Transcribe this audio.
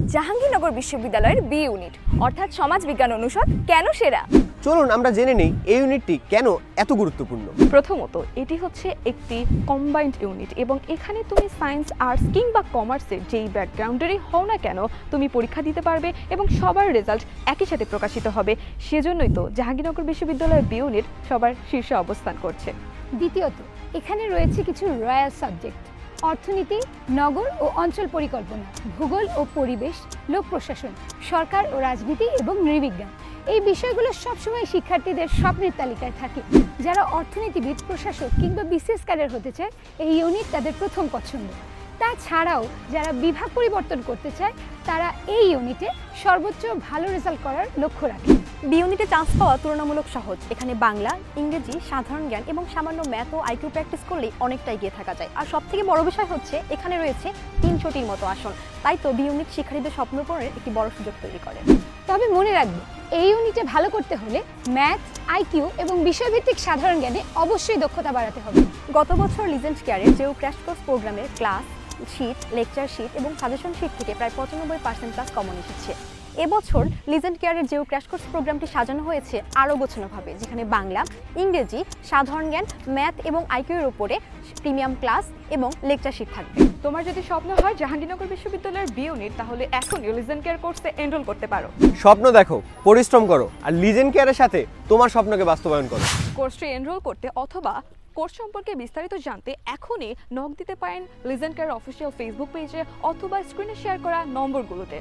জাহাঙ্গীরনগর বিশ্ববিদ্যালয়ের B unit অর্থাৎ সমাজ বিজ্ঞান অনুষদ কেন সেরা? চলুন আমরা জেনে নেই এই ইউনিটটি কেন এত গুরুত্বপূর্ণ। প্রথমত এটি হচ্ছে একটি কম্বাইন্ড ইউনিট এবং এখানে তুমি সায়েন্স, আর্টস কিংবা কমার্সের যেই ব্যাকগ্রাউন্ডেরই হও না কেন তুমি পরীক্ষা দিতে পারবে এবং সবার রেজাল্ট একই সাথে প্রকাশিত হবে। সেজন্যই তো জাহাঙ্গীরনগর বিশ্ববিদ্যালয়ের বি ইউনিট সবার শীর্ষে অবস্থান করছে। দ্বিতীয়ত এখানে রয়েছে কিছু রয়্যাল সাবজেক্ট: অর্থনীতি, নগর ও অঞ্চল পরিকল্পনা, ভূগোল ও পরিবেশ, লোক প্রশাসন, সরকার ও রাজনীতি এবং নৃবিজ্ঞান। এই বিষয়গুলো সবসময় শিক্ষার্থীদের স্বপ্নের তালিকায় থাকে। যারা অর্থনীতিবিদ, প্রশাসক কিংবা বিসিএস ক্যাডার হতে চায়, এই ইউনিট তাদের প্রথম পছন্দ। তাছাড়াও যারা বিভাগ পরিবর্তন করতে চায় তারা এই ইউনিটে সর্বোচ্চ ভালো রেজাল্ট করার লক্ষ্য রাখে। বি ইউনিটে চান্স পাওয়া তুলনামূলক সহজ। এখানে বাংলা, ইংরেজি, সাধারণ জ্ঞান এবং সামান্য ম্যাথ ও আইকিউ প্র্যাকটিস করলেই অনেকটা এগিয়ে থাকা যায়। আর সবথেকে বড় বিষয় হচ্ছে এখানে রয়েছে 300টির মতো আসন। তাই তো বি ইউনিট শিক্ষার্থীদের স্বপ্ন পূরণের একটি বড় সুযোগ তৈরি করে। তবে মনে রাখবে, এই ইউনিটে ভালো করতে হলে ম্যাথ, আইকিউ এবং বিষয়ভিত্তিক সাধারণ জ্ঞানে অবশ্যই দক্ষতা বাড়াতে হবে। গত বছর লিজেন্ড কেয়ারের জেও ক্র্যাশ কোর্স প্রোগ্রামের ক্লাস শিট, লেকচার শিট এবং সাজেশন শিট থেকে প্রায় 95% ক্লাস কমন এসেছে। এবছর লিজেন্ড কেয়ারের জেও ক্র্যাশ কোর্স প্রোগ্রামটি সাজানো হয়েছে আরও গোছানোভাবে, যেখানে বাংলা, ইংরেজি, সাধারণ জ্ঞান, ম্যাথ এবং আইকিউর উপরে প্রিমিয়াম ক্লাস এবং লেকচার শিট থাকবে। তোমার যদি স্বপ্ন হয় জাহাঙ্গীরনগর বিশ্ববিদ্যালয়ের বি ইউনিট, তাহলে এখনই লিজেন্ড কেয়ার কোর্সে এনরোল করতে পারো। স্বপ্ন দেখো, পরিশ্রম করো আর লিজেন্ড কেয়ারের সাথে তোমার স্বপ্নকে বাস্তবায়ন করো। কোর্সটি এনরোল করতে অথবা কোর্স সম্পর্কে বিস্তারিত জানতে এখনই নক দিতে পারেন লিজেন্ড কেয়ার অফিসিয়াল ফেসবুক পেজে অথবা স্ক্রিনে শেয়ার করা নম্বরগুলোতে।